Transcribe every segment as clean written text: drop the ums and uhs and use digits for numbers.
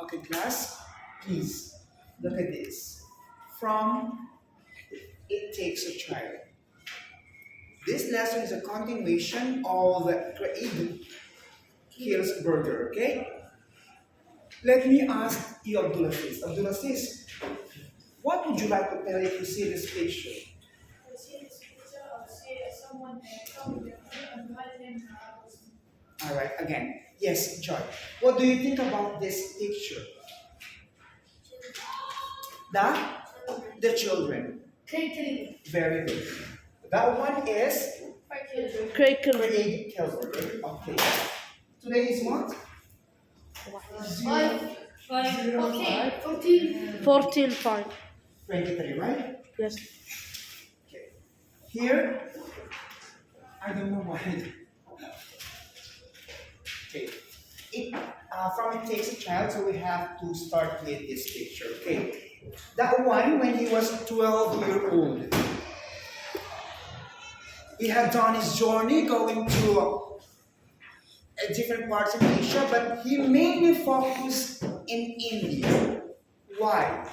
Okay, class, please look at this. From It Takes a Child. This lesson is a continuation of Craig Burger, okay? Let me ask you, Abdulaziz. Abdulaziz, what would you like to tell if you see this picture? I see this picture of someone coming with and writing All right, again. Yes, Joy. What do you think about this picture? The, the children. Cake. Very good. That one is Craig Craig Kilburn. Okay. Today is what? 14 5. 23, right? Yes. Okay. Here, I don't know why. Okay. From It Takes a Child, so we have to start with this picture. Okay. That one when he was 12-year-old. He had done his journey going to different parts of Asia, but he mainly focused in India. Why?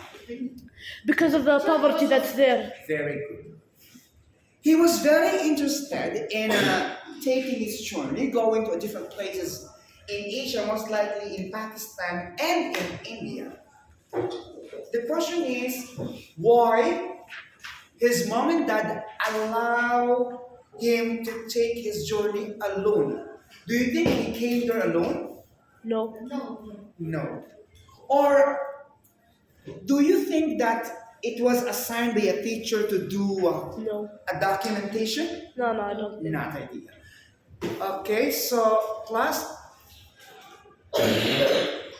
Because of the poverty that's there. Very good. He was very interested in taking his journey, going to different places in Asia, most likely in Pakistan and in India. The question is, why his mom and dad allow him to take his journey alone? Do you think he came there alone? No. No. Or do you think that it was assigned by a teacher to do No. a documentation? No, I don't think. Not idea. Okay, so class,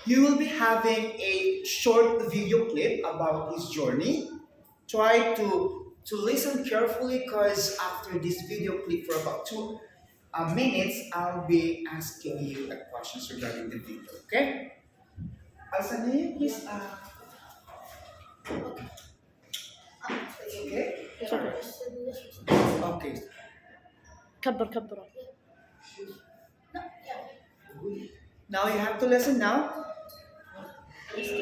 you will be having a short video clip about his journey. Try to listen carefully because after this video clip for about 2 minutes, I'll be asking you questions regarding the video, okay? Alsani, please. Okay? It's okay. Okay. كبر. Now you have to listen now. Should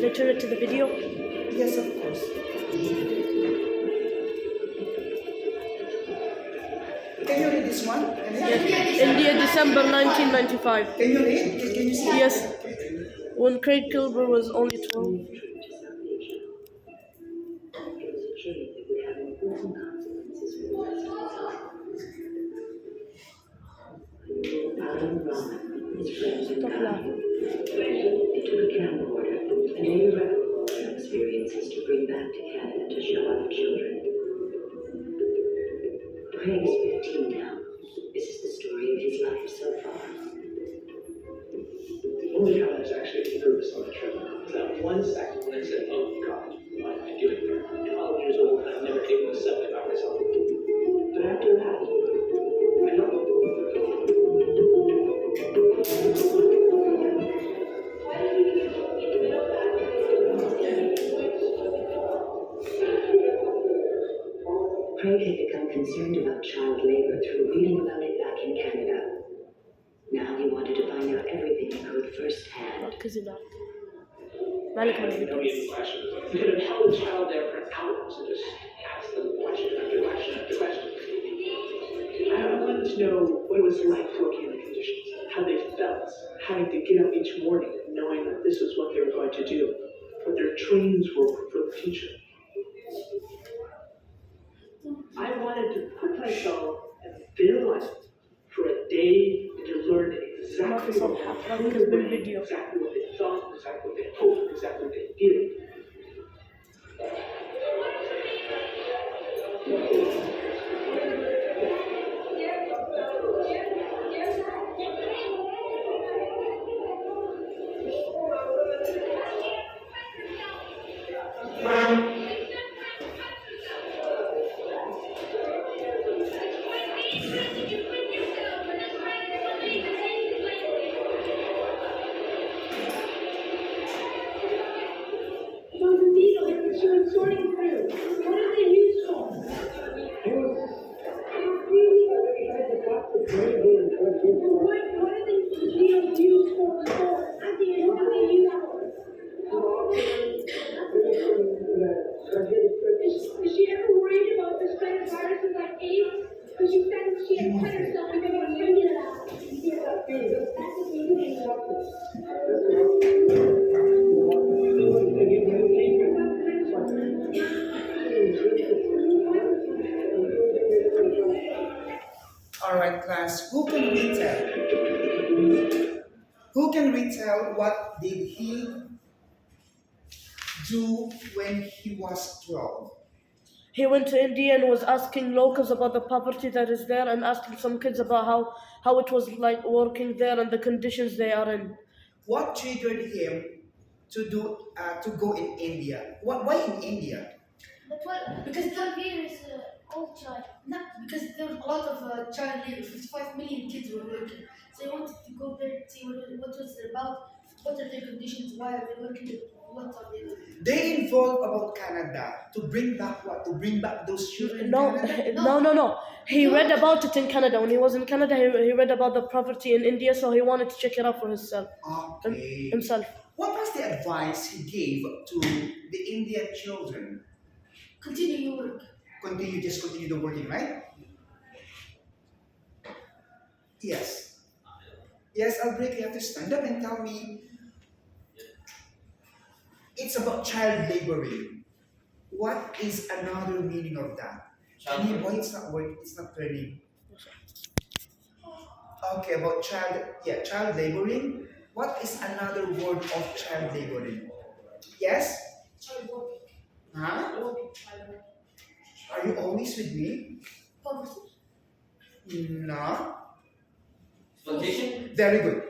I turn it to the video? Yes, of course. Can you read this one? India, December 1995. Can you read? Can you see? Yes. When Craig Kilburn was only 12. Stop laughing. It took a camcorder and they recorded their experiences to bring back to Canada to show other children. Craig is 15 now. This is the story of his life so far. The only time I was actually nervous on the trip was that one second when I said, "Oh God, what am I doing here? I'm 12 years old and I've never taken a subway by myself." But after that, I love it. Craig had become concerned about child labor through reading about it back in Canada. Now he wanted to find out everything he could firsthand. كذي مالك من No الفيديو. easy questions. You could have held a child there for hours and just asked them question after question after question. I wanted to know what it was like working in the conditions, how they felt, having to get up each morning knowing that this was what they were going to do, what their dreams were for the future. I wanted to put myself in their life for a day and to learn exactly what happened, exactly what they thought, exactly what they hoped, exactly what they did. Who can retell what did he do when he was 12? He went to India and was asking locals about the poverty that is there and asking some kids about how it was like working there and the conditions they are in. What triggered him to go in India? Why in India? But what? Because 12 years old child. Not because there was a lot of child labor. 55 million kids were working. So I wanted to go there and see what was it about. What are their conditions? Why are they working? What are they doing? They involved about Canada to bring back what? To bring back those children No, in Canada? no. He read about it in Canada. When he was in Canada, he read about the poverty in India, so he wanted to check it out for Okay. himself. What was the advice he gave to the Indian children? Continue your work. Continue the working, right? Yes. Yes, Albrecht, you have to stand up and tell me. It's about child laboring. What is another meaning of that? Tell me why it's not working, it's not turning. Okay, about child laboring. What is another word of child laboring? Yes? Child working. Huh? Working. Child working. Are you always with me? Poverty. No. Exploitation? Very good.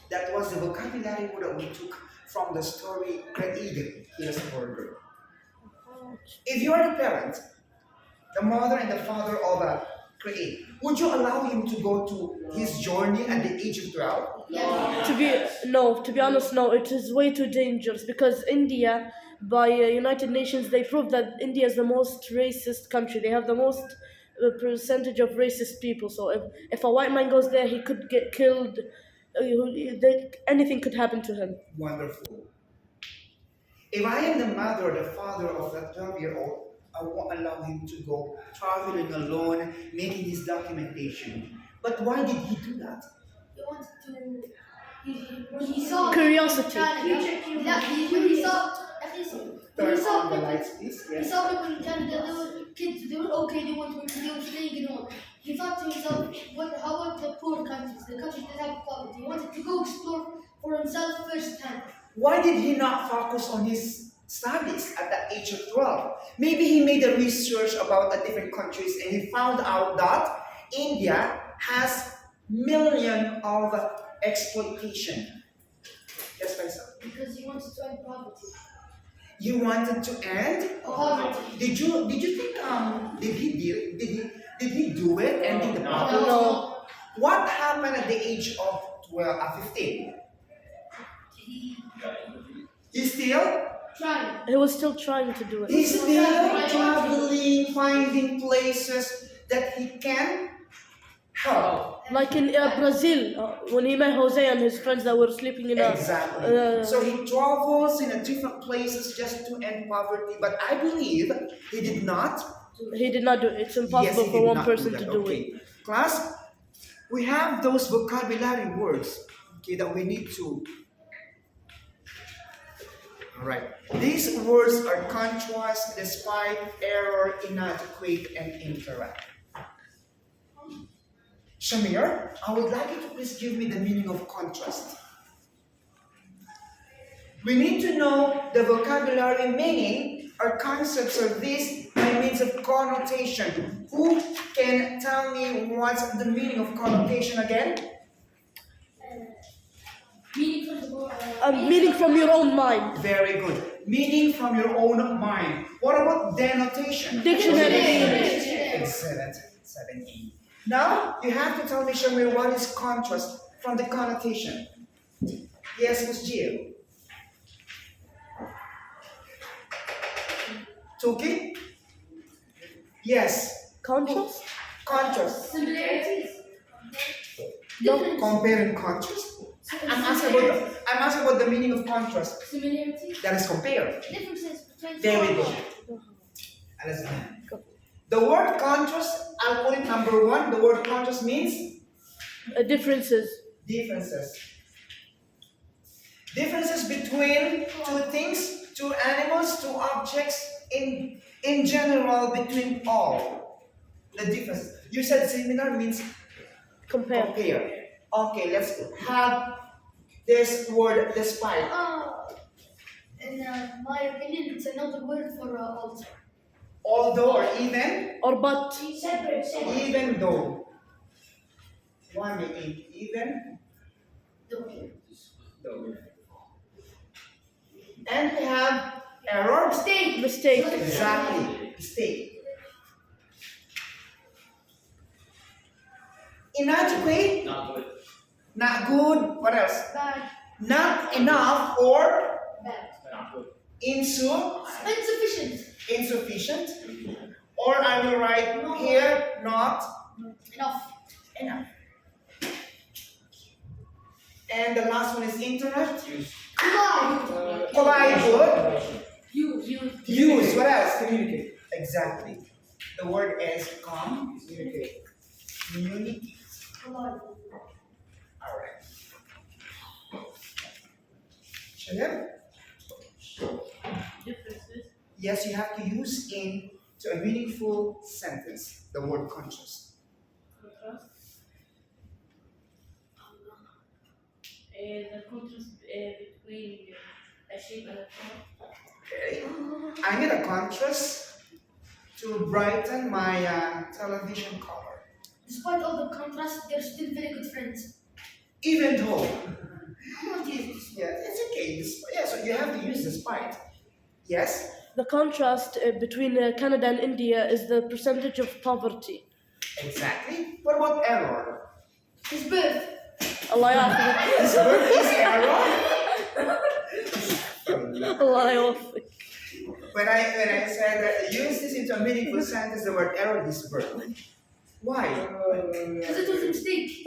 That was the vocabulary word that we took from the story Created Burger. If you are the parent, the mother and the father of a Create, would you allow him to go to his journey at the age of 12? To be honest, no. It is way too dangerous because India, by United Nations, they proved that India is the most racist country. They have the most percentage of racist people. So if a white man goes there, he could get killed. Anything could happen to him. Wonderful. If I am the mother or the father of that 12-year-old, I won't allow him to go traveling alone, making his documentation. But why did he do that? He wanted to. When he saw Curiosity. When he saw. Turn on the People, lights, please. he Yes. saw people in Canada, they were kids, they were okay, they were staying in home. He thought to himself, how about the poor countries, the countries that have poverty? He wanted to go explore for himself firsthand. Why did he not focus on his studies at the age of 12? Maybe he made a research about the different countries and he found out that India has millions of exploitation. Yes, Faisal. Because he wanted to end poverty. You wanted to end? Poverty. Did you think did he do it ending the poverty? No. What happened at the age of 15? He still Trying. He was still trying to do it. He's still traveling, finding places that he can help. Like in Brazil, when he met Jose and his friends that were sleeping in a. Exactly. So he travels in a different places just to end poverty. But I believe he did not. He did not do it. It's impossible he for did one not person do to that. do Okay. it. Class, we have those vocabulary words, okay, that we need to. All right. These words are contrast, despite, error, inadequate, and incorrect. Shamir, I would like you to please give me the meaning of contrast. We need to know the vocabulary meaning or concepts of this by means of connotation. Who can tell me what's the meaning of connotation again? Meaning from your own mind. Very good. Meaning from your own mind. What about denotation? Dictionary. Excellent. 7E. Now, you have to tell me, Shamir, what is contrast from the connotation? Yes, Ms. Gio. Tuki? Yes. Contrast? Contrast. Similarities. No. Compare and contrast. I'm asking about the meaning of contrast. Similarities. That is compare. Differences between. Very good. The word contrast, I'll put it number 1. The word contrast means Differences. differences. Differences between two things, two animals, two objects, in general, between all. The difference. You said similar means Compare. compare. Okay, let's have This word, despite. In my opinion, it's another word for also. Although or even, or but. Separate. even though. One may even though. And we have error. Mistake. Exactly. Mistake. Inadequate. Not good. Not good. What else? Bad. Not enough or Bad. Not good. Insufficient. insufficient. Or I will write here not Enough. enough. And the last one is interrupt. Use. Collide good. Use. Use. What else? Communicate. Exactly. The word is communicate. Communicate. Alright. Shahir? Differences. Yes, you have to use in to a meaningful sentence the word contrast. Contrast. The contrast between a shape and a form. Okay. I need a contrast to brighten my television color. Despite all the contrast, they're still very good friends. Even though. I'm not using this. Yeah, it's okay. Yeah, so you have to use despite. Yes? The contrast between Canada and India is the percentage of poverty. Exactly. What about error? His birth. Allah يعافيك. This word is error. Allah يوفقك. When I said use this into a meaningful sentence, the word error is word. Why? Because it was a mistake.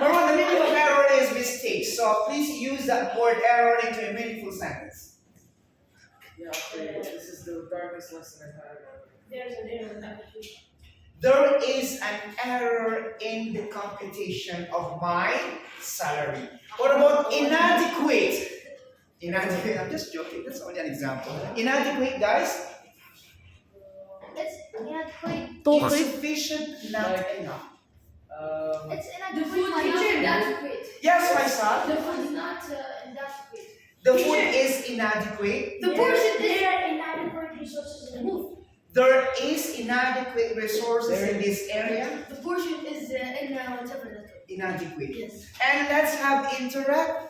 Well, the meaning of error is mistake. So please use that word error into a meaningful sentence. Yeah, okay. This is the darkest lesson I've had. There's an error in that. There is an error in the computation of my salary. What about inadequate? Inadequate, I'm just joking, that's only an example. Inadequate, guys? It's inadequate. طوخي. Insufficient, not enough. It's The inadequate. food My teacher, inadequate. Yes, my son. The food is not inadequate. The food is inadequate. The portion is inadequate resources removed. There is inadequate resources in this area. The portion is in whatever that. Inadequate. Yes. And let's have interact.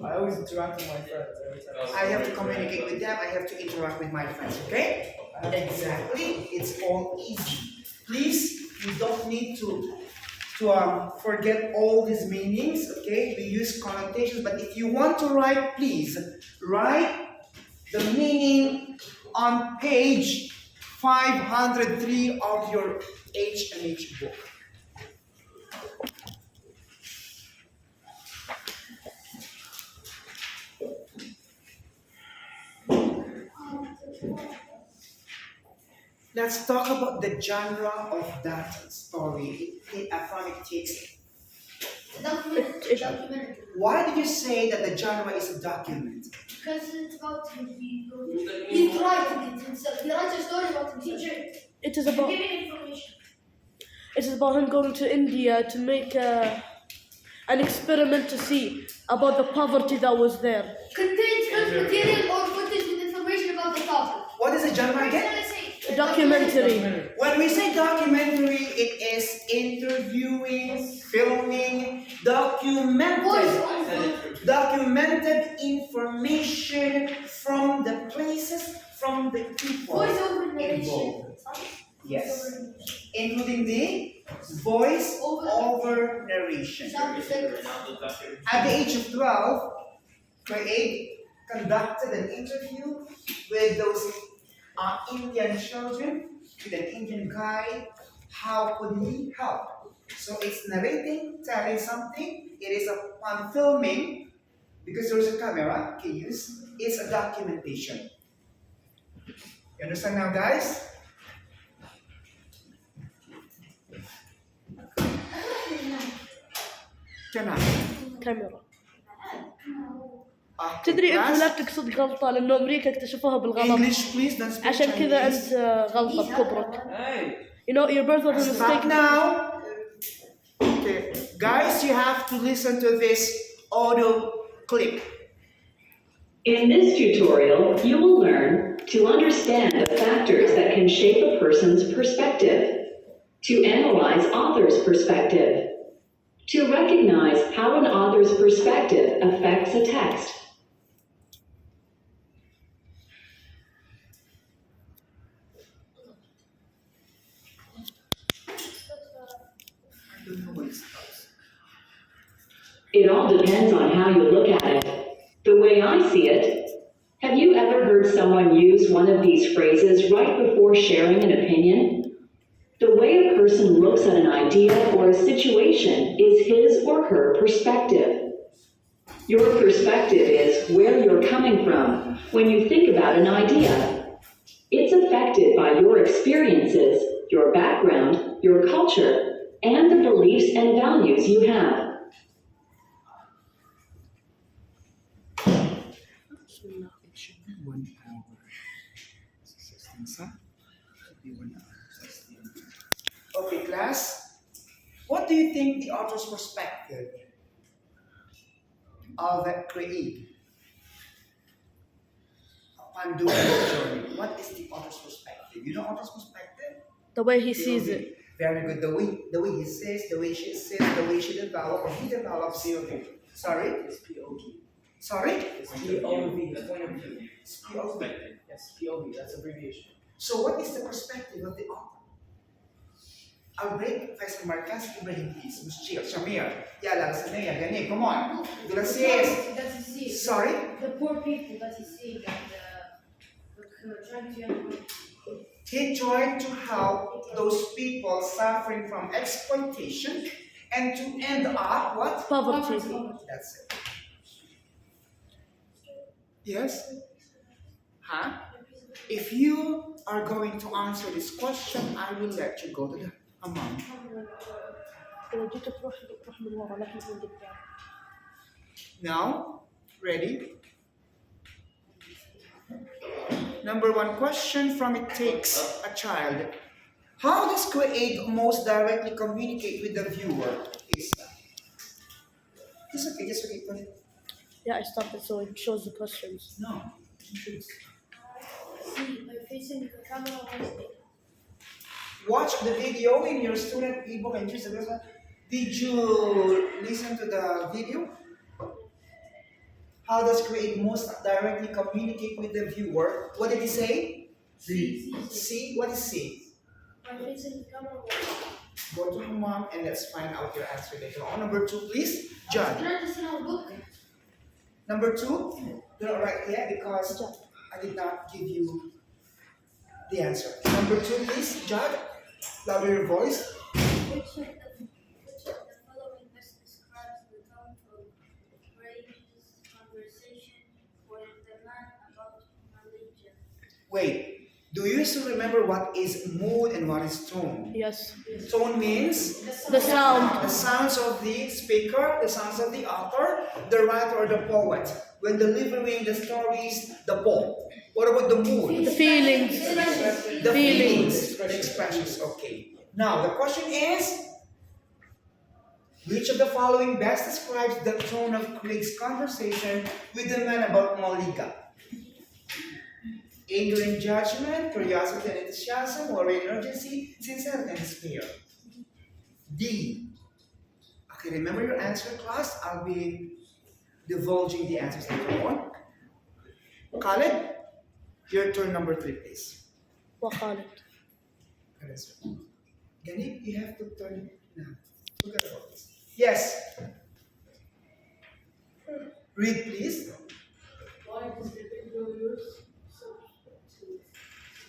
I always interact with my friends every time. I have to communicate with them. I have to interact with my friends. Okay? Exactly. It's all easy. Please, you don't need to forget all these meanings. Okay? We use connotations, but if you want to write, please write the meaning on page 503 of your H&H book. Let's talk about the genre of that story from its text. Documentary. Why did you say that the genre is a document? Because it's about him. He's writing it himself. He writes a story about himself. It is about Giving information. it is about him going to India to make an experiment to see about the poverty that was there. Contains film material or footage with information about the topic. What is the genre again? A documentary. When we say documentary, it is interviewing, filming, documented information from the places, from the people Voice-over narration. involved. Yes, including the voice-over narration. Sound effects. At the age of 12, Create conducted an interview with those Indian children, with an Indian guy. How could he help? So it's narrating, telling something. It is upon filming, because there's a camera can use. It's a documentation. You understand now, guys? كمان كاميرا. تدري انت لا تقصد غلطة لانه امريكا اكتشفوها بالغلط. English, please, don't speak عشان كذا Chinese. انت غلطة بكبرك. Hey! You know your birth was a Stop mistake. now. Okay, guys, you have to listen to this audio clip. In this tutorial, you will learn to understand the factors that can shape a person's perspective, to analyze author's perspective, to recognize how an author's perspective affects a text. I don't know what it starts. It all depends on how you look at it. The way I see it, have you ever heard someone use one of these phrases right before sharing an opinion? The way a person looks at an idea or a situation is his or her perspective. Your perspective is where you're coming from when you think about an idea. It's affected by your experiences, your background, your culture, and the beliefs and values you have. It should be 1 hour. 16, huh? Should be 1 hour. 16. Okay, class. What do you think the author's perspective of that create upon doing this journey? What is the author's perspective? You know author's perspective? The way he sees it. Very good. The way he says, the way she says, the way she develops, or he develops. POV. Sorry? It's POV. Sorry? It's POV. It's point of view. It's POV. Yes, POV. That's abbreviation. So what is the perspective of the author? I'll break Professor Marcas, Ibrahim, please. Mushir, Shamir. Yala, Sanaya, Gani, come on. Gracias. That is it. Sorry? The poor people that is it that trying to He tried to help those people suffering from exploitation and to end up what? Poverty. That's it. Yes? Huh? If you are going to answer this question, I will let you go to the hammam. Now, ready? Number 1 question from It Takes a Child. How does create most directly communicate with the viewer? It's okay, just okay. Go ahead. Yeah, I stopped it so it shows the questions. No. see by facing the camera wisely. Watch the video in your student ebook and choose the best one. Did you listen to the video? How does create most directly communicate with the viewer? What did he say? See? What is see? By facing the camera wisely. Go to your mom and let's find out your answer later on. Number 2, please. John. Try to see our book. Number 2, they're right here because I did not give you the answer. Number 2, please, John. Louder your voice. Which of the following best describes the tone of Ray's conversation with the man about religion? Wait, do you still remember what is mood and what is tone? Yes. Tone means The sound. the sounds of the speaker, the sounds of the author, the writer or the poet. When delivering the stories, the poem. What about the mood? The feelings. The feelings, the expressions. Okay. Now the question is, which of the following best describes the tone of Craig's conversation with the man about Malika? Anger and judgment, curiosity and enthusiasm, worry and urgency, sincerity and despair. D. Okay, remember your answer, class. I'll be divulging the answers later on. Khaled, your turn number 3, please. وقالت. Gani, you have to turn now. Look at all this. Yes. Read, please.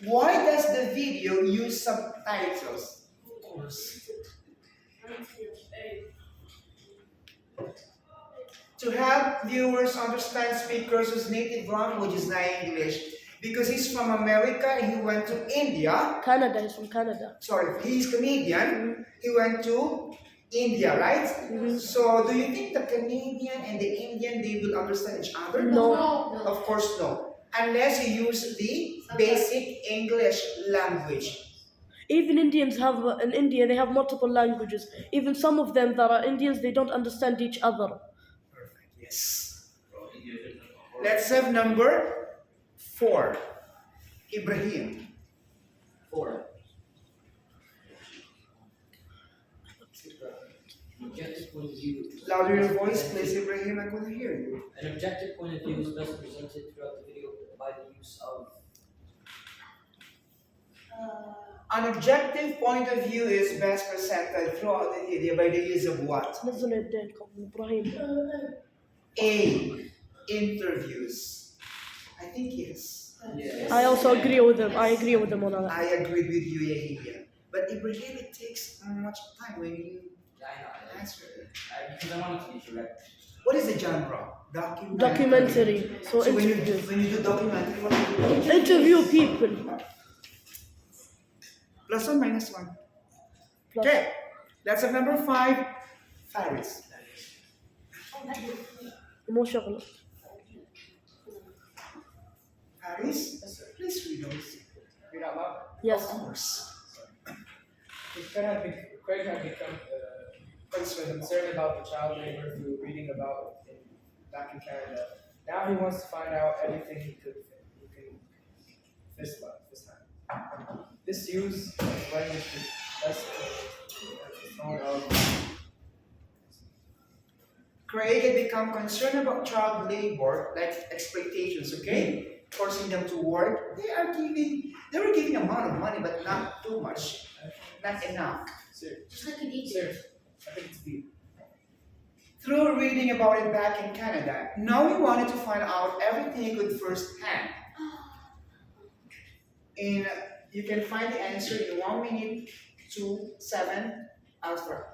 Why does the video use subtitles? Of course. To help viewers understand speakers whose native language is not English. Because he's from America and he went to India. Canada, he's from Canada. Sorry, he's Canadian. He went to India, right? So, do you think the Canadian and the Indian, they will understand each other? No. Of course, no. Unless you use the basic English language. Even Indians have in India they have multiple languages. Even some of them that are Indians they don't understand each other. Perfect. Yes. Let's have number 4. Ibrahim. 4. An objective point of view. Louder your voice, please, Ibrahim. I couldn't hear you. An objective point of view is best presented throughout the video by the use of. An objective point of view is best presented throughout the video by the use of what? نزل يدينكم إبراهيم. A. Interviews. I think yes. Yes. I also agree with them. I agree with them on that. I agree with you, Yahya. But Ibrahim, it takes much time when you Yeah, I know. answer it. Because I want it to be correct. What is the genre? Documentary. So So when interviews. you do documentary, what do you do? Interview people. Plus or minus 1? Plus. Okay. Let's have number 5. Faris. مو شغله. Faris, please read those. Read out loud. Yes. Of course. Craig had become concerned about the child labor through reading about it back in Canada. Now he wants to find out everything he can this time. This use of language is best known of. Craig had become concerned about child labor, like exploitations, okay? Forcing them to work. They were giving amount of money, but not too much. Not enough. Just like in Egypt. Serious. I think it's B. Through reading about it back in Canada, now we wanted to find out everything he could firsthand. You can find the answer in 1 minute to 7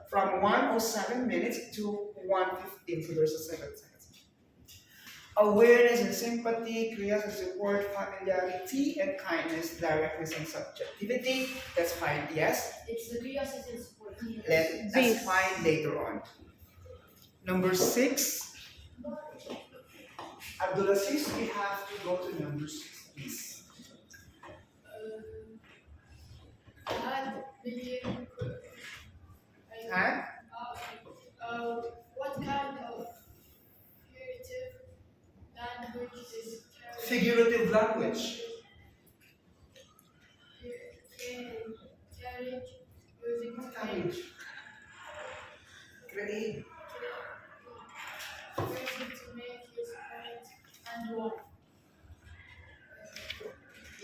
from 107 minutes to 115, so there's a 7 seconds. Awareness and sympathy, creates and support, familiarity and kindness, directness and subjectivity. Let's find yes. It's the curiosity and support. Let's find later on. Number 6. Abdulaziz, we have to go to number 6, please. Had million. Huh? What kind of figurative language is Figurative language. carriage using Language. Great. using to make his point and why?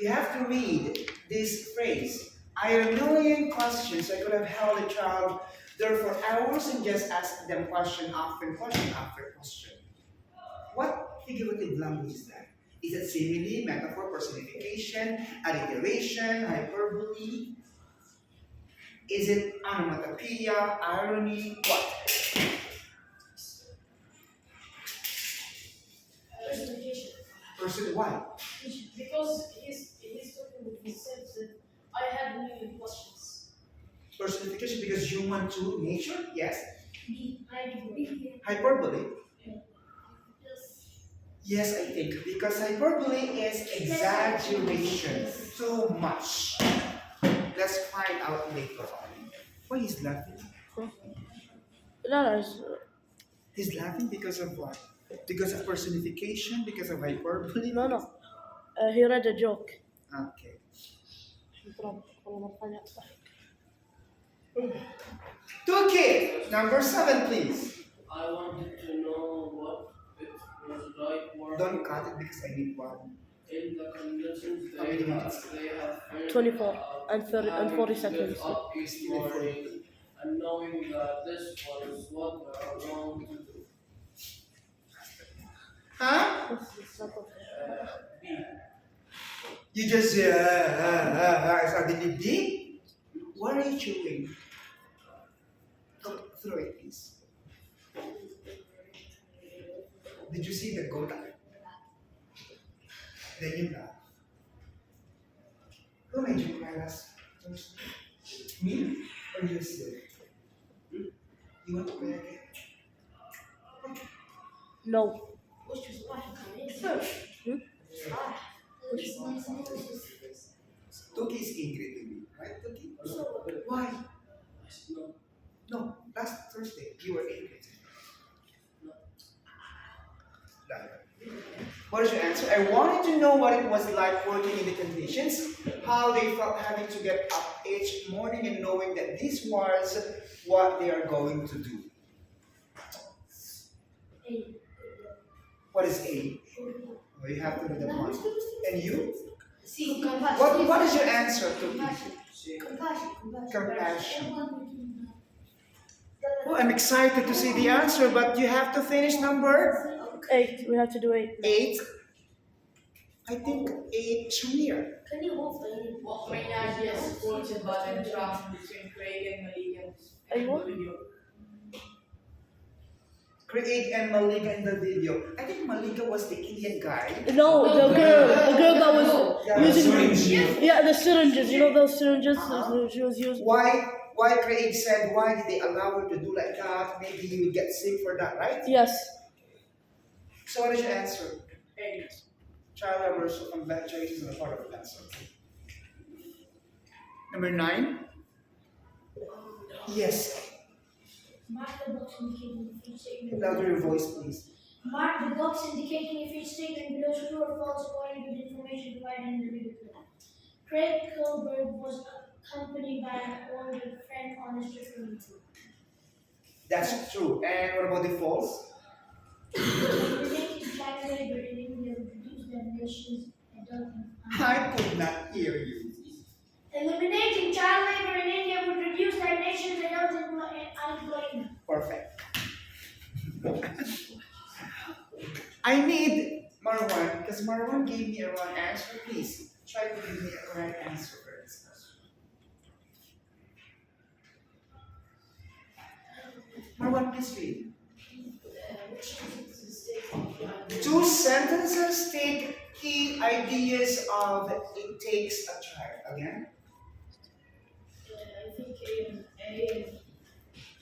You have to read this phrase. I had a million questions. I could have held a child there for hours and just asked them question after question after question. What figurative language is that? Is it simile, metaphor, personification, alliteration, hyperbole? Is it onomatopoeia, irony? What? Personification. Why? Because he's talking with himself that I had a million questions. Personification because human to nature? Yes. I Hyperbole? Yes. Yes, I think because hyperbole is exaggeration. Too much. Let's find out later on. Why he's laughing? لا He's laughing because of what? Because of personification? Because of hyperbole? no. He read a joke. Okay. Okay, number 7, please. I wanted to know what it was like working Don't cut it because I need one. in the conditions How many minutes? they have faced, 24 and 30 and having 40 to seconds. get up each morning and knowing that this was what they are going to do. Huh? B. You just suddenly D? What are you chewing? Throw it, please. Did you see the goat? Then you laugh. Who made you cry last Thursday? Me or you still? You want to cry again? No. Which was what? Toki is angry to me, right, Toki? Why? No. No, last Thursday you were angry. What is your answer? I wanted to know what it was like working in the conditions, how they felt having to get up each morning and knowing that this was what they are going to do. What is A? Oh, you have to do that one. And you? See, What is your answer to B? Compassion. Compassion. Oh, I'm excited to see the answer, but you have to finish number 8. We have to do 8. 8. I think 8 Shamir. Can you hold the What main idea supported by the interaction between Craig and Aywa. Maligan? Craig and Malika in the video. I think Malika was the Indian guy. No, the girl that was Yeah, using syringe. yeah, the syringes. You know those syringes she was using. Why Craig said, why did they allow her to do like that? Maybe he would get sick for that, right? Yes. So what is your answer? Child numbers, so congratulations on the part of the answer. Number 9. Yes. Mark the box indicating if each statement. Louder your voice, please. Mark the box indicating if each statement below is true or false according to the information provided in the video clip. Craig Kilberg was accompanied by an older friend on his trip from Italy. That's true. And what about the false? Eliminating child labor in India would reduce the nation's adult I could not hear you. Eliminating child labor in India would reduce the nation's adult unemployment. Perfect. I need Marwan, because Marwan gave me a wrong answer. Please try to give me a right answer first. Marwan, please read. 2 sentences take key ideas of it takes a child. Again, I think A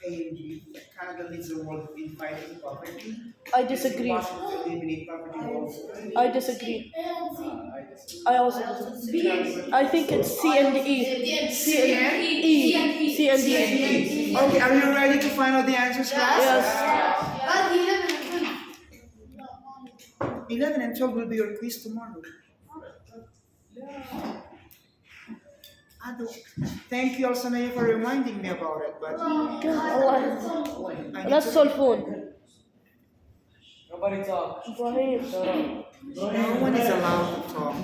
A and B. Canada leads the world in fighting poverty. I disagree. It's impossible to eliminate poverty worldwide. I disagree. I disagree. I also disagree. I think it's C and E. C and E. C and E. Okay, are you ready to find out the answers, class? Yes. But 11 and 12. 11 and 12 will be your quiz tomorrow. Thank you, Alsanaya, for reminding me about it. But I need That's to- cell phone. Nobody talk. Ibrahim. Shut up. No one is allowed to talk.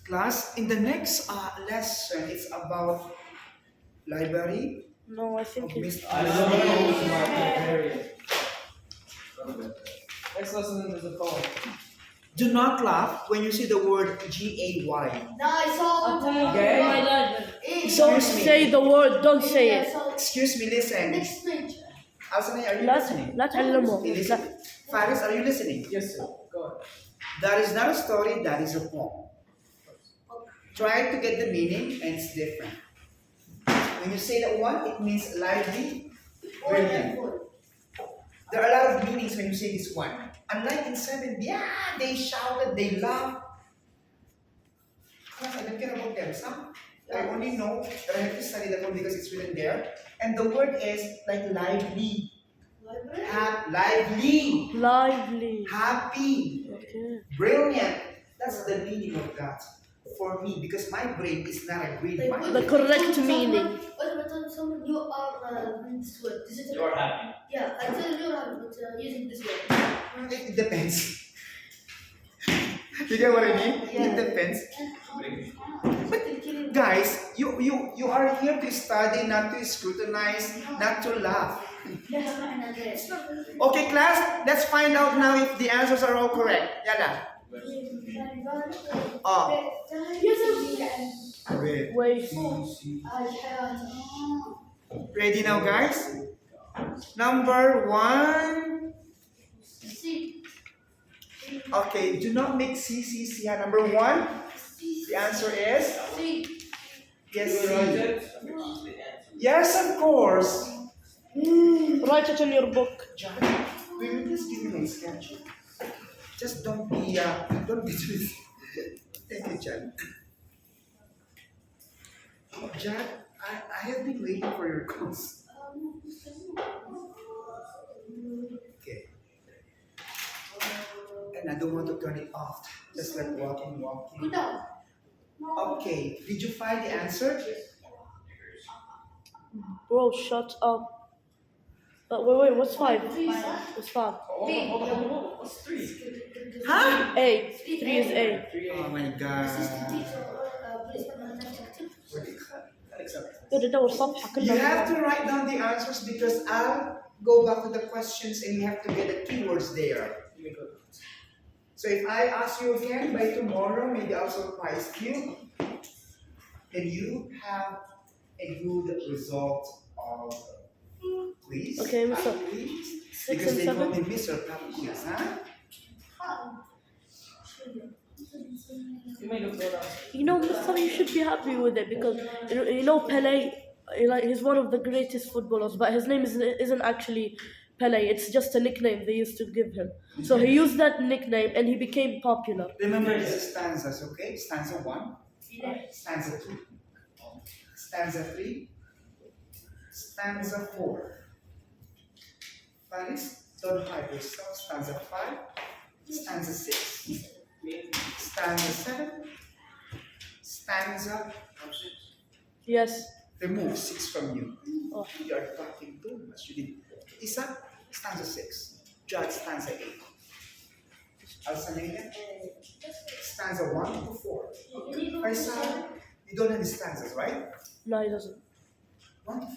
Class, in the next lesson, it's about library No, I of think it's. Mr. I don't know my barbarian. Next lesson is a poem. Do not laugh when you see the word G-A-Y. Now I saw Gay? Don't Excuse me. say the word. Don't say it. Excuse me, listen. Next page. Alsanaya, are you لا listening? لا تعلمه. Listen. Faris, are you listening? Yes, sir. Go ahead. That is not a story, that is a poem. Try to get the meaning, and it's different. When you say that one, it means lively, brilliant. There are a lot of meanings when you say this one. Unlike in 7, yeah, they shouted, they laughed. I don't care about them. Some, I only know that I have to study that one because it's written there. And the word is like lively. Lively. Lively. Happy. Okay. Brilliant. That's the meaning of that for me because my brain is not a green mind. The correct meaning. What about someone you are this word? This is You're happy. Yeah, I tell you are but using this word. It depends. You get what I mean? It depends. Guys, you are here to study, not to scrutinize, not to laugh. Okay, class, let's find out now if the answers are all correct. Yala. Oh. Wait. Wait. Ready now, guys? Number 1. Okay, do not make C. Number 1. The answer is? Yes, C. Yes, of course. Write it in your book. John, will you please give me my sketch? Just don't be too Thank you, Jan. Jan, I have been waiting for your calls. Okay. And I don't want to turn it off. Just like walking. Good job. Okay, did you find the answer? Bro, shut up. Wait, what's 5? What's 5? Hold on. What's 3? Huh? A. 3 is A. 3 Oh my god. يا ده الصفحة You كلها. have to write down the answers because I'll go back to the questions and you have to get the keywords there. So if I ask you again by tomorrow, maybe I'll surprise you, then you have a good result of quiz. Okay, Mr. Quiz. 6 Because and they call 7. me Mr. Pop Quiz, huh? You made a good answer. You know, Mr. You should be happy with it because you know Pele. Like he's one of the greatest footballers, but his name isn't actually Pele. It's just a nickname they used to give him. So he used that nickname and he became popular. Remember these stanzas, okay? Stanza 1, stanza 2, stanza 3, stanza 4. Paris, don't hide yourself. Stanza 5, stanza 6, stanza 7, stanza. Yes. Remove 6 from you. Oh. You are talking too much. You did. Isa, stanza 6. Judge, stanza 8. Alsamena, stanza 1 to 4. Faisal, you don't have the stanzas, right? No, he doesn't. 1 to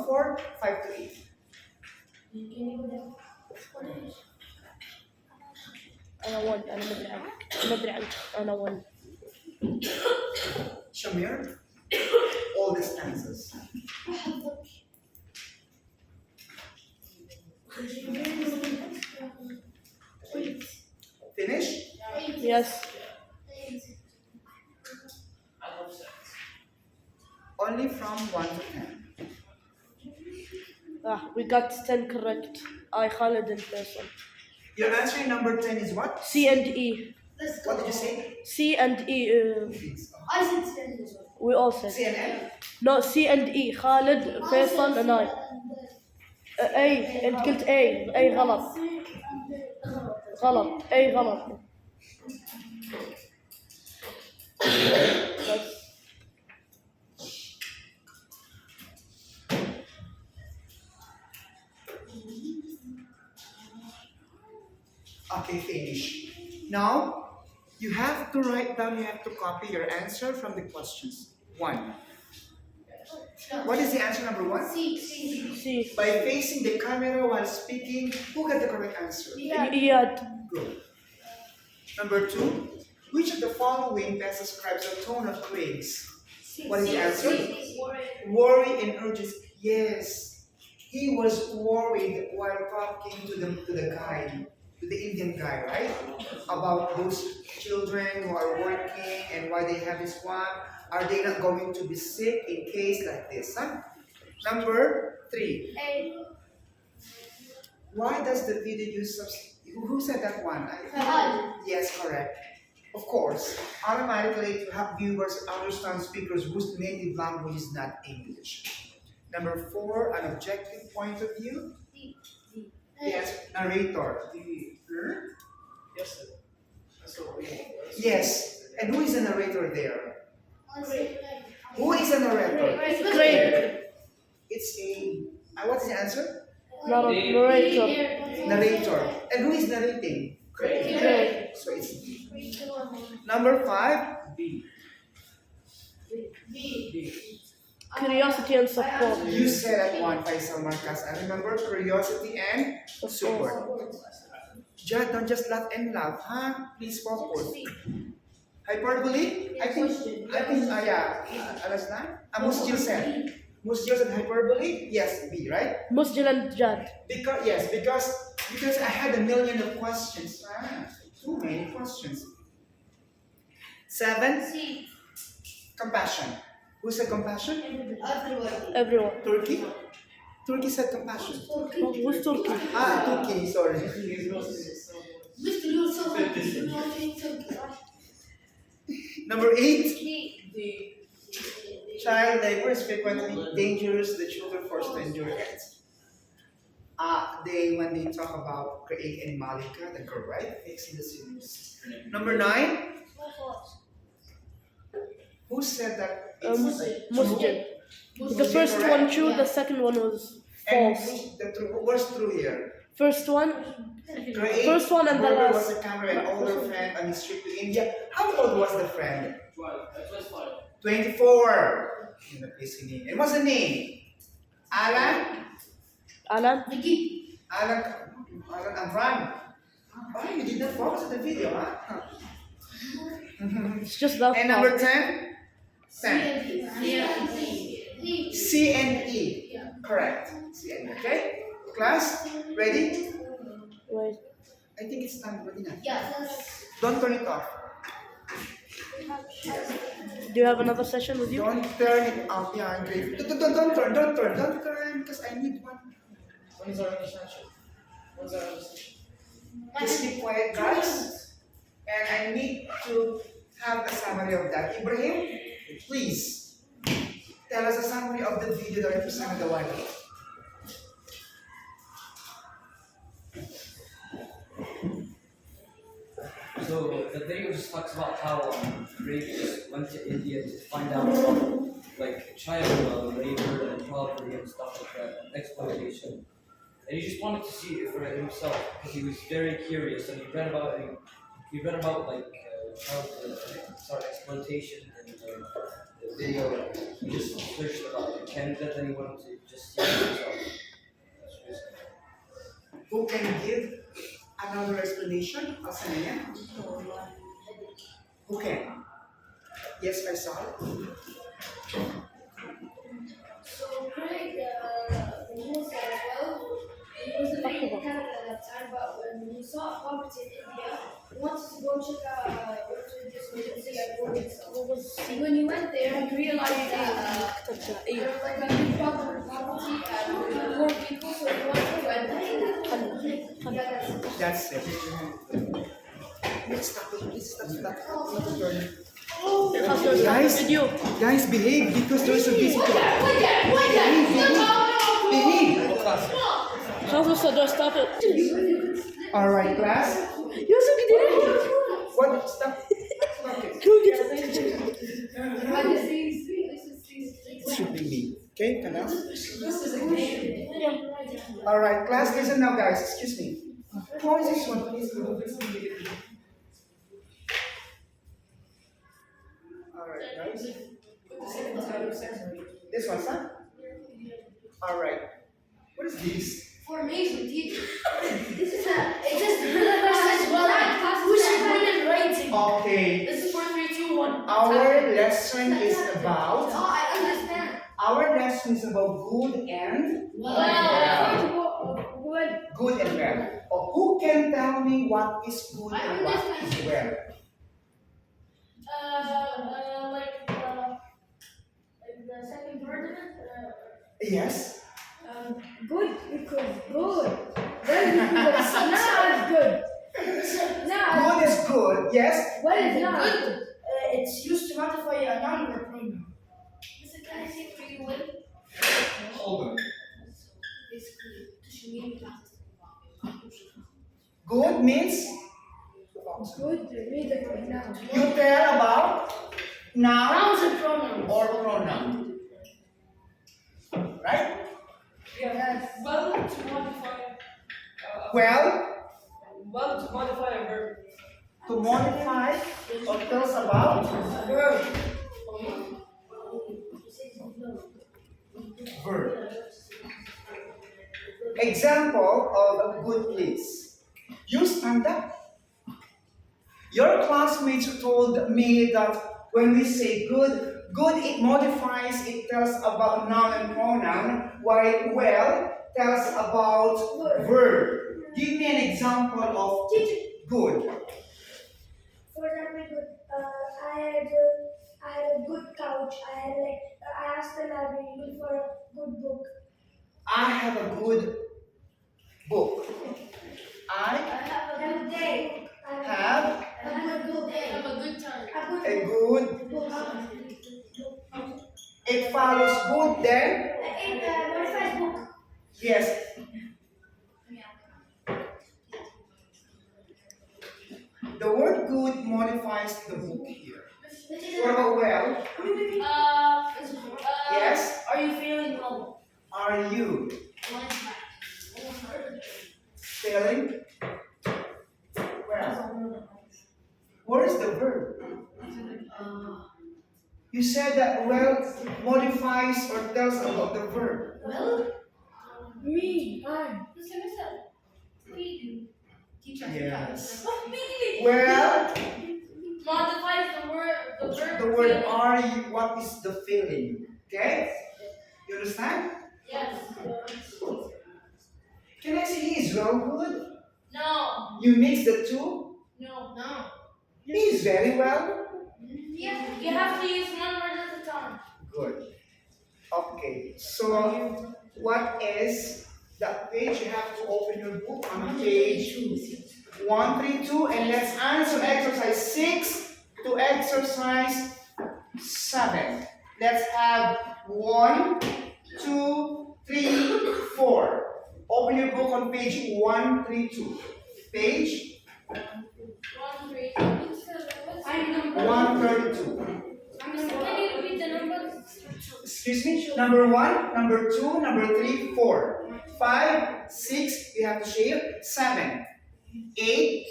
4, 5 to 8. أنا 1. أنا ما أدري عنك. أنا 1. Shamir, all the stanzas. Finish? Yes. I love sex. Only from 1 to 10. We got 10 correct. I Khalid in person. Your answer number 10 is what? C and E. What did you say? C and E. I said seven. We all said. CNN? No, C and E. Khalid, Faisal, and I. A. أنت قلت A. A غلط. غلط. A غلط. بس. Okay, finish. Now, you have to write down, you have to copy your answer from the questions. 1. What is the answer number 1? C. By facing the camera while speaking, who got the correct answer? Iyad. Good. Number 2, which of the following best describes the tone of Craig's? What is the answer? Worry and urgency. Yes, he was worried while talking to the guy, to the Indian guy, right? About those children who are working and why they have this one. Are they not going to be sick in case like this? Huh? Number 3. Why does the video use who said that one? Yes, correct. Of course, automatically to help viewers understand speakers whose native language is not English. Number 4, an objective point of view. Yes, narrator. Yes, sir. That's what we Yes, and who is a narrator there? Who is a narrator? Craig. It's a. What is the answer? Narrator. Narrator. And who is narrating? Craig. So it's B. Number 5. B. Curiosity and support. You said at one, Faisal Marcas. I remember curiosity and support. Jad, don't just laugh and laugh, huh? Please focus. Hyperbole? I think, yeah. Alas na? Musjil said. Musjil said hyperbole? Yes, B, right? Musjil and Jad. Because I had a million of questions. Too many questions. 7. Compassion. Who said compassion? Everyone. Turkey? Turkey said compassion. Who's Turkey? Turkey, sorry. Number 8, The child labor is frequently dangerous. The children forced to endure it. When they talk about create and malika, the correct fixing the series. Number 9, who said that it's true? Muslim. The first correct? one true, the second one was And false. the true, what's true here? First one, Create, First one and the Berber last. was a camera, an older friend on his trip to India. How old was the friend? 12. That was fine. 24. In the place he named. And what's the name? Alan? Alan. Alan Amran. Oh, you did not focus on the video, huh? It's just that And part. number 10? Sam. C and E. Correct. C and E. Okay? Class, ready? Wait. I think it's time. Ready now. Yeah. Don't turn it off. Do you have another session with you? Don't turn it off. Yeah, I'm great. Don't turn, because I need one. When is our other session? When's our other session? Just keep quiet, guys. And I need to have a summary of that. Ibrahim, please tell us a summary of the video that I presented a while ago. So the video just talks about how Ray just went to India to find out about like child labor and poverty and stuff like that, and exploitation. And he just wanted to see it for himself because he was very curious, and he read about like child exploitation in the video. He just searched about it in Canada, then he wanted to just see it himself. That's basically. Who can give another explanation? Asaniya? Who can? Yes, Faisal. So Craig, the news as well, he was living in Canada at that time, but when he saw poverty in India, he wanted to go check out what this agency had for himself. When he went there, he realized that there was like a big problem with poverty and poor people, so he wanted to go and That's it. Let's stop it. Please stop. Guys, behave because there's a visitor. Behave. How was the stop it? All right, class. You said you didn't. What? Stop. Stop it. It should be me. Okay, can I? All right, class. Listen now, guys. Excuse me. How is this one? Please go. All right, guys. This one, sir. All right. What is this? Formation, teacher. This is it just writing. Okay. This is 4, 3, 2, 1. Our lesson is about. Oh, I understand. Our lesson is about good and good and well. Oh, who can tell me what is good and what is well? Like the second part of it. Yes. Good because good. Then because not good. Good is good. Yes. What is not? It's used to modify a noun or pronoun. Can I say pretty well? Hold on. Basically, to mean Good means Good, read the pronoun. you tell about noun Nouns and pronouns. or pronoun. Right? yeah, well to modify. Well, To modify a verb. to modify or tell us about Verb. verb. Example of a good please. You stand up. Your classmates told me that when we say good, it modifies, it tells about noun and pronoun, while well tells about verb. Give me an example of good. For example, I had a good couch. I asked the librarian for a good book. I have a good book. I I have a good day. have a good day. have a good time. A a good good, then In modified book. yes. The word good modifies the book here. What about well? Yes. Are you feeling well? Are you feeling well? Where is the verb? You said that well modifies or tells about the verb. Well, Me, I'm. Yes. Oh, me. Well, Modifies the word, the verb. the word feeling. are you, what is the feeling? Okay? You understand? Yes. Can I say he is well good? No. You mix the two? No. He is very well. Yeah. You have to use one word at a time. Good. Okay, so what is the page? You have to open your book on page 132 and let's answer exercise 6 to exercise 7. Let's have 1, 2, 3, 4. Open your book on page 132. Page 132. Can you repeat the numbers? Excuse me, number 1, number 2, number 3, 4, 5, 6, you have to share, 7, 8,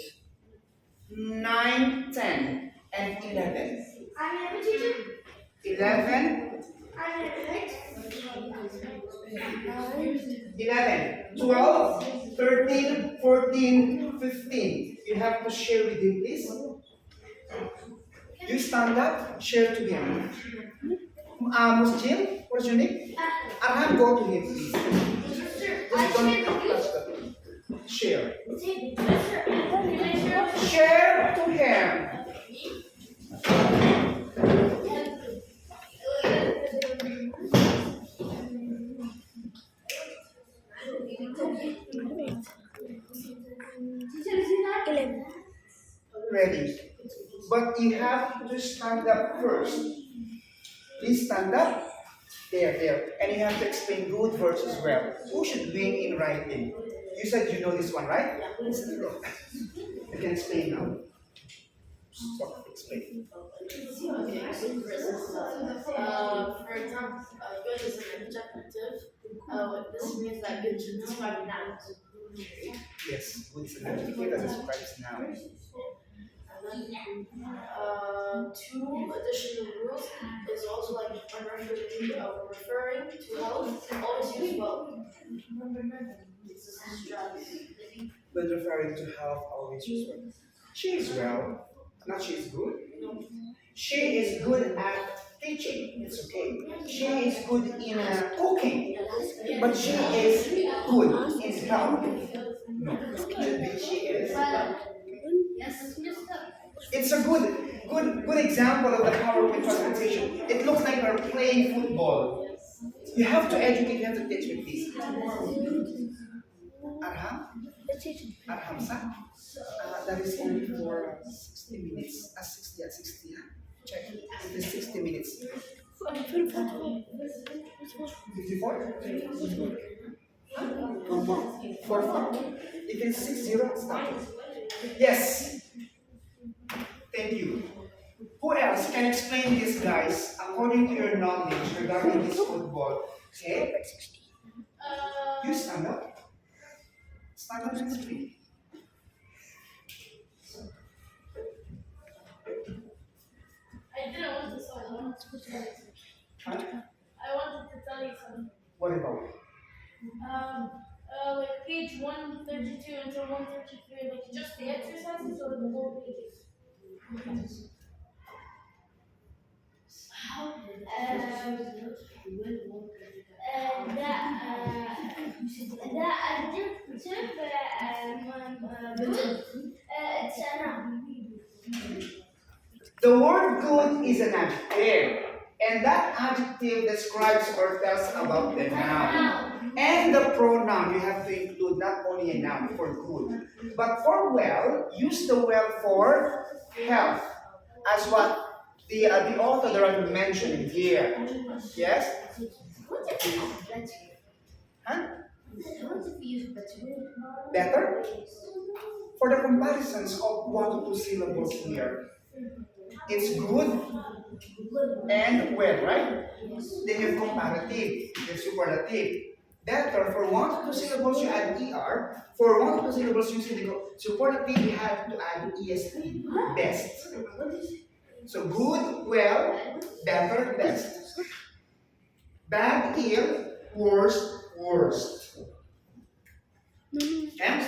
9, 10, and 11. I'm a teacher. 11, I'm a 11, 12, 13, 14, 15. You have to share with him, please. You stand up, share to him. Musjil, what's your name? Arham, go to him, please. Just don't touch the share. Share to him. Ready. But you have to stand up first. Please stand up. There. And you have to explain good versus well. Who should win in writing? You said you know this one, right? You can explain now. Stop, explain. For example, good is an adjective. This means that good should describe nouns. Yes, good is an adjective that describes nouns. Two additional rules is also like referring to health, always use well. When referring to health, always use well. She is well, not she is good. She is good at teaching, it's okay. She is good in cooking, but she is good in health. No, it should be she is. Yes. It's a good example of the PowerPoint presentation. It looks like we're playing football. You have to educate, you have to teach me, please. Arham? Arham, sir? That is only for 60 minutes. 60, yeah? Check. It is 60 minutes. 54? 44? It is 60, stop. Yes. Thank you. Who else can explain this, guys, according to your knowledge regarding this football? Okay? You stand up. Stand up and speak. I didn't want to say Huh? I wanted to tell you something. What about? Like page 132 until 133, like just the exercises or the whole pages? That adjective, it's a noun. The word good is an adjective, and that adjective describes or tells about the noun. And the pronoun, you have to include not only a noun for good, but for well, use the well for health, as what the author there mentioned here. Yes? Huh? What if we use better? Better? For the comparisons of 1 to 2 syllables here, it's good and well, right? Then you have comparative, you have superlative. Better, for 1 to 2 syllables you add ER. For 1 to 2 syllables using the superlative you have to add EST, best. So good, well, better, best. Bad, ill, worst, worst. Okay?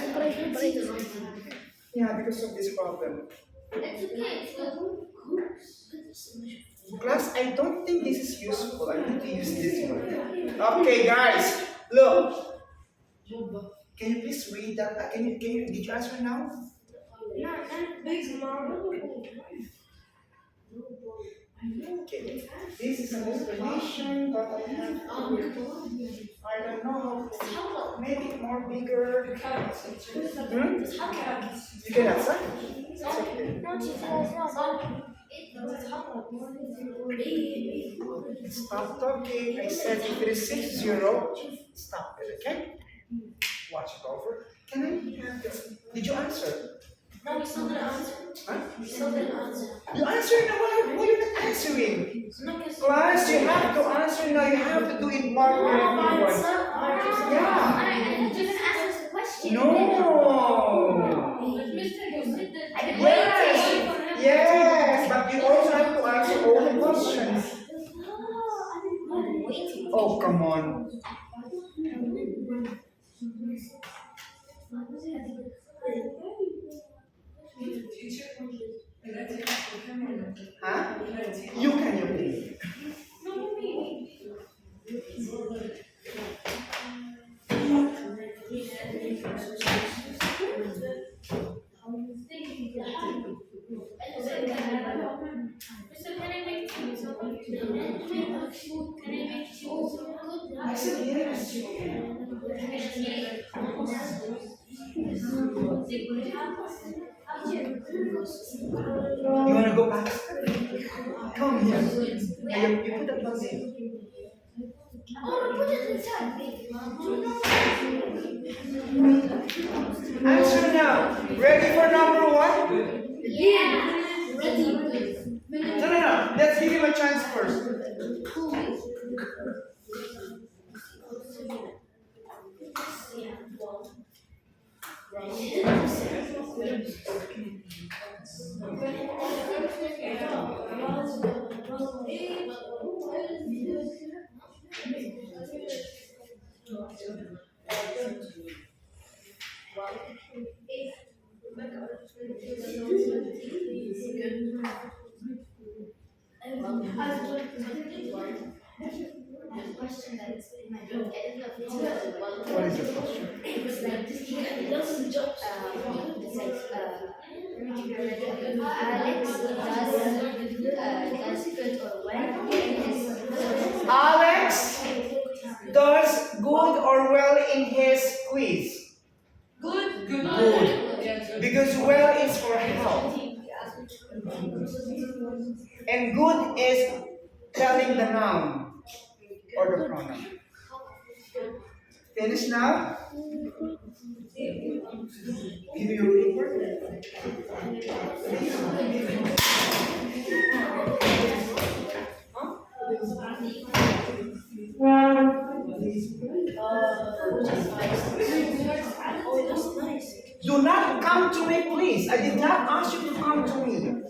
Yeah, because of this problem. It's okay. Class, I don't think this is useful. I need to use this one. Okay, guys, look. Can you please read that? Did you answer now? Okay. This is an explanation, but I have I don't know how make it more bigger. Hmm? You can answer? Stop talking. I said if it is 6-0, stop it, okay? Watch it over. Can I have this? Did you answer? No, we still didn't answer. Huh? We still didn't answer. You answered now. Why are you not answering? No, because Class, you have to answer now. You have to do it part with everyone. Yeah. I just asked the question. No. Yes. Yes. But you also have to answer all the questions. Oh, come on. Huh? You can, you please. I said yes. You wanna go back? Come here. You put the plug in. Answer now. Ready for number 1? Yeah. No. Let's give him a chance first. Question that is in my book. I didn't know if it's What is your question? it was like this. He doesn't jump. It's like Alex does good or well in his. Alex does good or well in his quiz. Good. Because well is for help. And good is telling the noun or the pronoun. Finish now? Give you a paper. Do not come to me, please. I did not ask you to come to me.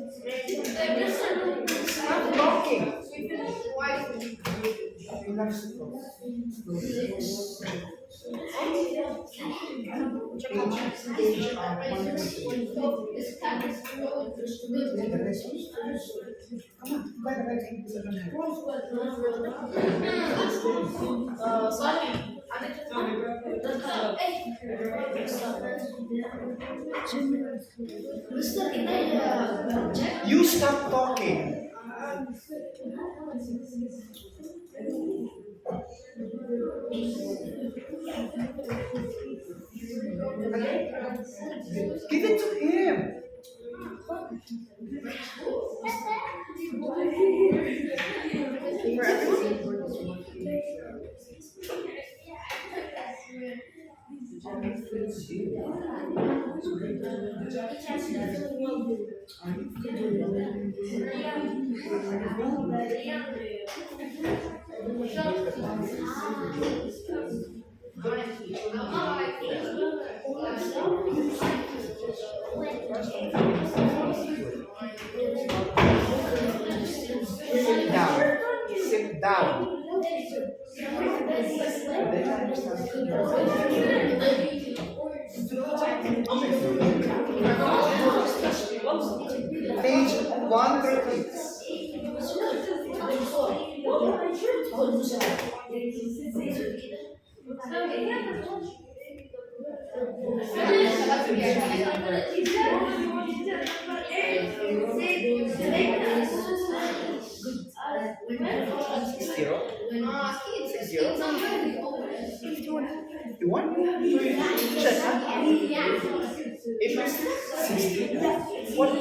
Stop talking. You stop talking. Give it to him. For everything. Sit down. Sit down. Page 130. Zero. 60. You want? Check. It was 60. What?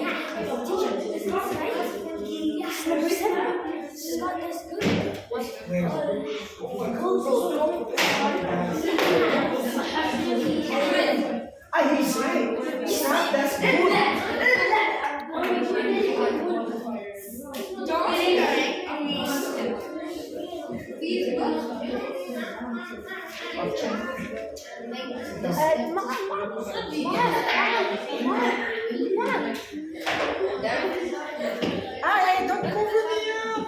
Ah, he's right. It's not that good. I don't cover me up. I don't cover me up.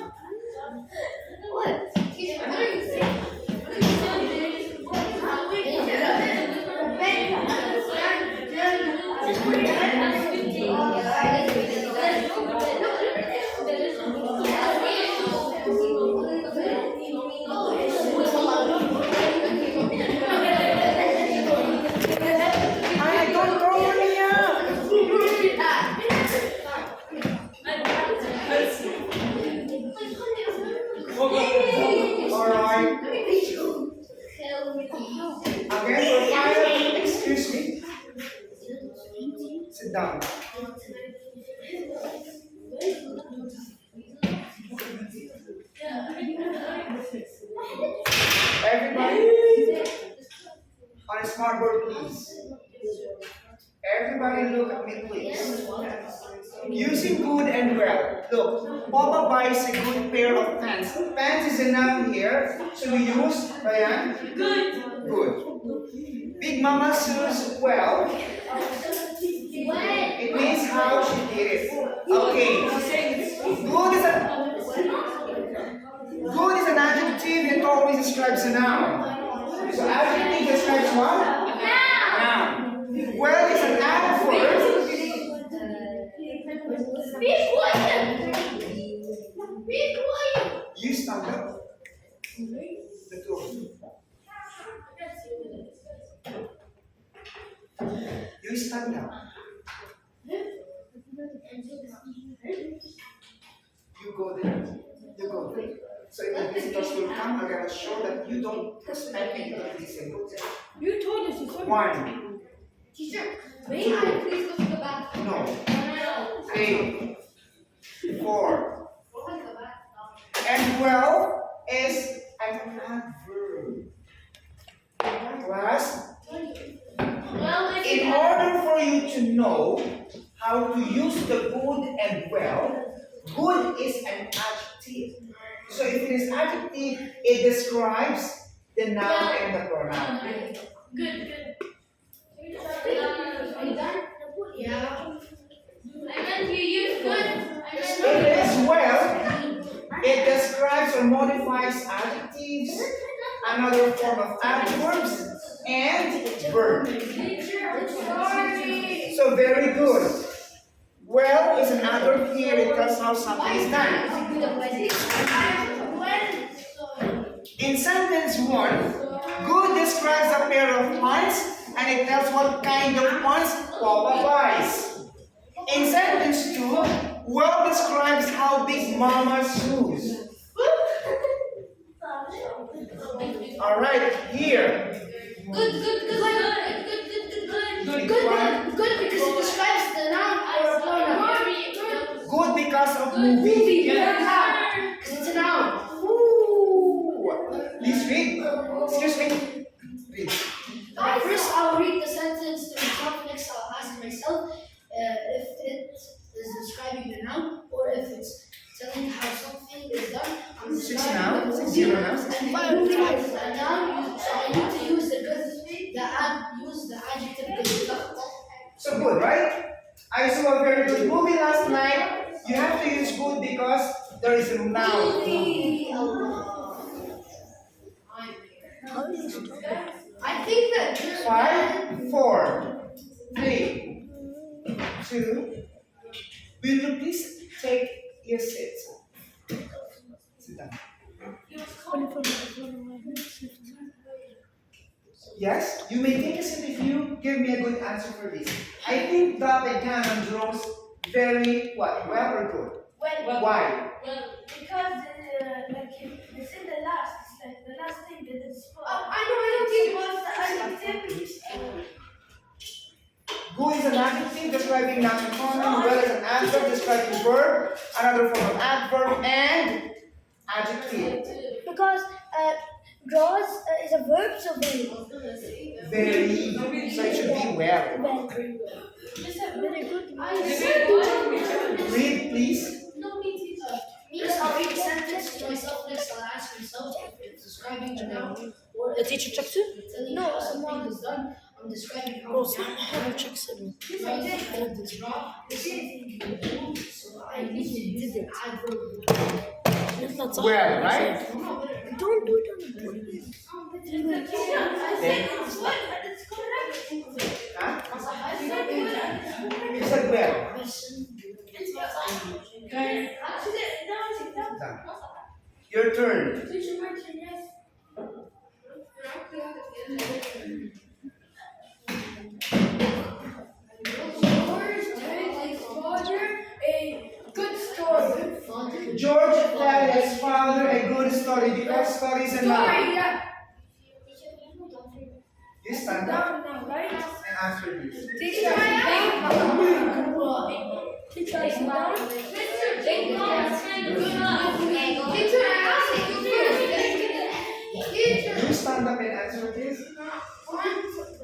Alright. Again, for fire, excuse me. Sit down. Everybody, on a smart board, please. Everybody look at me, please. Using good and well. Look, Papa buys a good pair of pants. Pants is a noun here, so we use, Ryan? Good. Good. Big Mama shoes, well. It means how she did it. Okay. Good is an adjective that always describes a noun. So adjective describes what? Noun. Well is an adverb. You stand up. The two of you. You stand up. You go there. You go there. So if the visitors will come, I'm gonna show that you don't respect me. You told us you couldn't. One. Teacher, may I please go to the bathroom? No. 3, 4. And well is an adverb. Class, in order for you to know how to use the good and well, good is an adjective. So if it is adjective, it describes the noun and the pronoun. Good. Are you done? Yeah. I meant you use good. It is well, it describes or modifies adjectives, another form of adverbs, and verbs. So very good. Well is an adverb here, it tells how something is done. In sentence 1, good describes a pair of pants and it tells what kind of pants Papa buys. In sentence 2, well describes how big Mama's shoes. Alright, here. Good because it describes the noun or pronoun. Good because of movie. Because it's a noun. Ooh. Please read. Excuse me. I'll read the sentence to myself. Next, I'll ask myself if it is describing a noun or if it's telling how something is done. I'm 6 describing now, the 6 0 now, and 6 if it's a noun, so I need to use use the adjective good. So good, right? I saw a very good movie last night. You have to use good because there is a noun. I think that 5, 4, 3, 2. Will you please take your seat? Sit down. Yes, you may take a seat if you give me a good answer for this. I think that the canon draws very what? Well or good? Well, Why? because like it's in the last, it's like the last thing that is spoken. I know, I don't think it was the adjective. Good is an adjective describing noun pronoun, well is an adverb describing verb, another form of adverb, and adjective. Because draws is a verb, so Very, so it should be well. very good. Read, please. Next, I'll read the sentence to myself. Next, I'll ask myself if it's describing a noun or The if teacher it's checks it? telling No, how someone- something is done. I'm describing how Oh, it's done. someone checks it. Yes, I did. And the draw is something you do, so I need to use an adverb. Well, right? Don't do it on the board. Huh? You said well. Done. Your turn. George tell his father a good story because stories are not. You stand up and answer this. You stand up and answer this.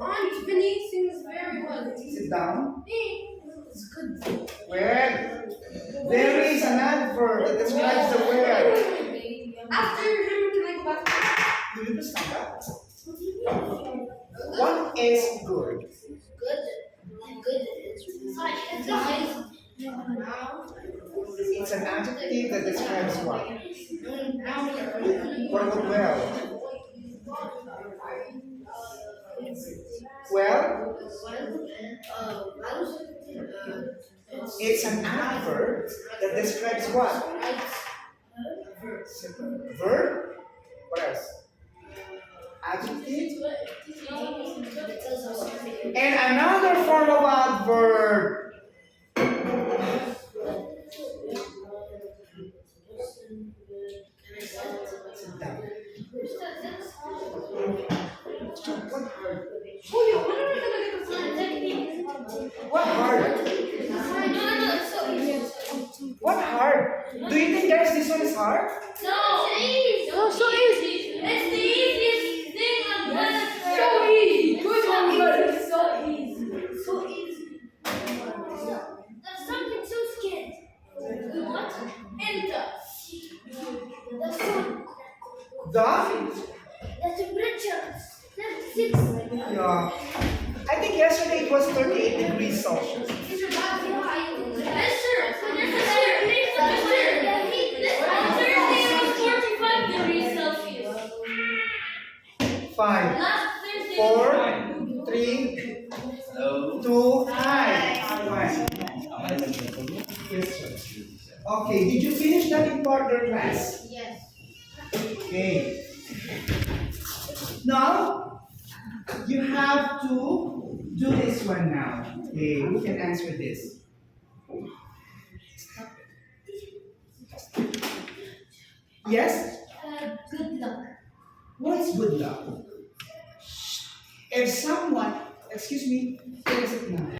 Aunt Vinny sings very well. Sit down. Well, there is an adverb that describes the word. After him, can I go back? Will you please stand up? What is good? Good is nice. It's an adjective that describes what? What about well? Well, it's an adverb that describes what? Verb? What else? Adjective? And another form of adverb. Sit down. What hard? What hard? Do you think guys this one is hard? No, so easy. It's the easiest thing on planet Earth. So easy. So easy. So easy. There's something so scared. What? Enter. That's so. That's a Richard. That's 6. Yeah. I think yesterday it was 38 degrees Celsius. Five, 4, 3, 2, high. Okay, did you finish that in partner class? Yes. Okay. Now, you have to do this one now. Okay, who can answer this? Yes? Good luck. What is good luck? If someone, excuse me, what is it now?